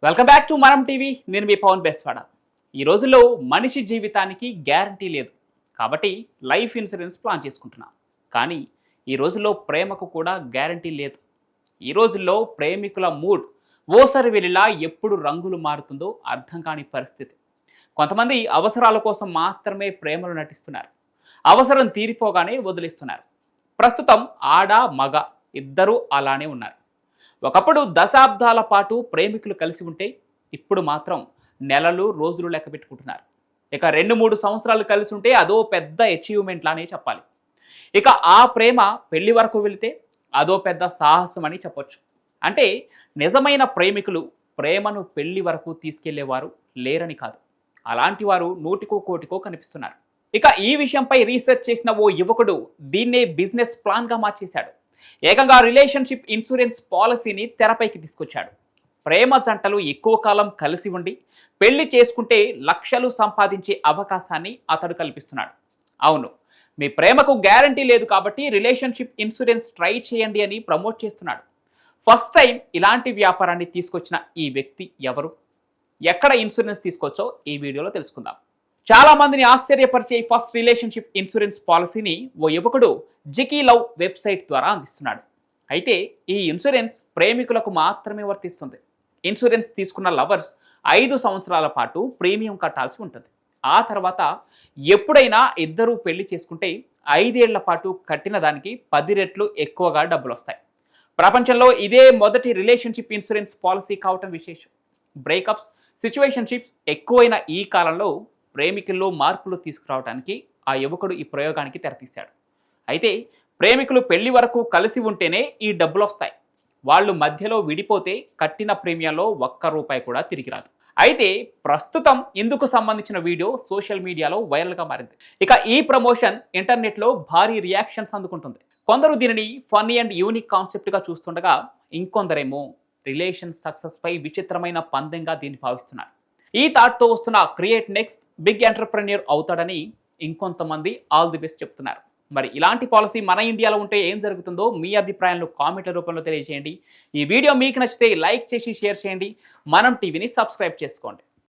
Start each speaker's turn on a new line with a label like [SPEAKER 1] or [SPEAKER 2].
[SPEAKER 1] Welcome back to మనం TV. నేను మీ పవన్ బెస్వాడ. ఈ రోజుల్లో మనిషి జీవితానికి గ్యారంటీ లేదు కాబట్టి లైఫ్ ఇన్సూరెన్స్ ప్లాన్ చేసుకుంటున్నాం. కానీ ఈ రోజుల్లో ప్రేమకు కూడా గ్యారంటీ లేదు. ఈ రోజుల్లో ప్రేమికుల మూడ్ ఓసరి వెలిలా ఎప్పుడు రంగులు మారుతుందో అర్థం కాని పరిస్థితి. కొంతమంది అవసరాల కోసం మాత్రమే ప్రేమలు నటిస్తున్నారు. అవసరం తీరిపోగానే వదిలేస్తున్నారు. ప్రస్తుతం ఆడ మగ ఇద్దరూ అలానే ఉన్నారు. ఒకప్పుడు దశాబ్దాల పాటు ప్రేమికులు కలిసి ఉంటే ఇప్పుడు మాత్రం నెలలు రోజులు లెక్క పెట్టుకుంటున్నారు. ఇక 2-3 సంవత్సరాలు కలిసి ఉంటే అదో పెద్ద అచీవ్మెంట్ లానే చెప్పాలి. ఇక ఆ ప్రేమ పెళ్లి వరకు వెళితే అదో పెద్ద సాహసం అని చెప్పొచ్చు. అంటే నిజమైన ప్రేమికులు ప్రేమను పెళ్లి వరకు తీసుకెళ్లేవారు లేరని కాదు. అలాంటి వారు నూటికో కోటికో కనిపిస్తున్నారు. ఇక ఈ విషయంపై రీసెర్చ్ చేసిన ఓ యువకుడు దీన్నే బిజినెస్ ప్లాన్గా మార్చేశాడు. ఏకంగా రిలేషన్షిప్ ఇన్సూరెన్స్ పాలసీని తెరపైకి తీసుకొచ్చాడు. ప్రేమ జంటలు ఎక్కువ కాలం కలిసి ఉండి పెళ్లి చేసుకుంటే లక్షలు సంపాదించే అవకాశాన్ని అతడు కల్పిస్తున్నాడు. అవును, మీ ప్రేమకు గ్యారంటీ లేదు కాబట్టి రిలేషన్షిప్ ఇన్సూరెన్స్ ట్రై చేయండి అని ప్రమోట్ చేస్తున్నాడు. ఫస్ట్ టైం ఇలాంటి వ్యాపారాన్ని తీసుకొచ్చిన ఈ వ్యక్తి ఎవరు, ఎక్కడ ఇన్సూరెన్స్ తీసుకొచ్చో ఈ వీడియోలో తెలుసుకుందాం. చాలా మందిని ఆశ్చర్యపరిచే ఫస్ట్ రిలేషన్షిప్ ఇన్సూరెన్స్ పాలసీని ఓ యువకుడు జికీ లవ్ వెబ్సైట్ ద్వారా అందిస్తున్నాడు. అయితే ఈ ఇన్సూరెన్స్ ప్రేమికులకు మాత్రమే వర్తిస్తుంది. ఇన్సూరెన్స్ తీసుకున్న లవర్స్ 5 సంవత్సరాల పాటు ప్రీమియం కట్టాల్సి ఉంటుంది. ఆ తర్వాత ఎప్పుడైనా ఇద్దరూ పెళ్లి చేసుకుంటే 5 ఏళ్ల పాటు కట్టిన దానికి 10 రెట్లు ఎక్కువగా డబ్బులు వస్తాయి. ప్రపంచంలో ఇదే మొదటి రిలేషన్షిప్ ఇన్సూరెన్స్ పాలసీ కావటం విశేషం. బ్రేకప్స్, సిచ్యువేషన్షిప్స్ ఎక్కువైన ఈ కాలంలో ప్రేమికుల్లో మార్పులు తీసుకురావడానికి ఆ యువకుడు ఈ ప్రయోగానికి తెరతీశాడు. అయితే ప్రేమికులు పెళ్లి వరకు కలిసి ఉంటేనే ఈ డబ్బులు వస్తాయి. వాళ్ళు మధ్యలో విడిపోతే కట్టిన ప్రీమియంలో ₹1 కూడా తిరిగి రాదు. అయితే ప్రస్తుతం ఇందుకు సంబంధించిన వీడియో సోషల్ మీడియాలో వైరల్గా మారింది. ఇక ఈ ప్రమోషన్ ఇంటర్నెట్లో భారీ రియాక్షన్స్ అందుకుంటుంది. కొందరు దీనిని ఫన్నీ అండ్ యూనిక్ కాన్సెప్ట్గా చూస్తుండగా ఇంకొందరేమో రిలేషన్ సక్సెస్ పై విచిత్రమైన పందెంగా దీన్ని భావిస్తున్నారు. ఈ థాట్తో వస్తున్న క్రియేట్ నెక్స్ట్ బిగ్ ఎంటర్ప్రెన్యూర్ అవుతాడని ఇంకొంతమంది ఆల్ ది బెస్ట్ చెప్తున్నారు. మరి ఇలాంటి పాలసీ మన ఇండియాలో ఉంటే ఏం జరుగుతుందో మీ అభిప్రాయాలను కామెంట్ల రూపంలో తెలియజేయండి. ఈ వీడియో మీకు నచ్చితే లైక్ చేసి షేర్ చేయండి. మనం టీవీని సబ్స్క్రైబ్ చేసుకోండి.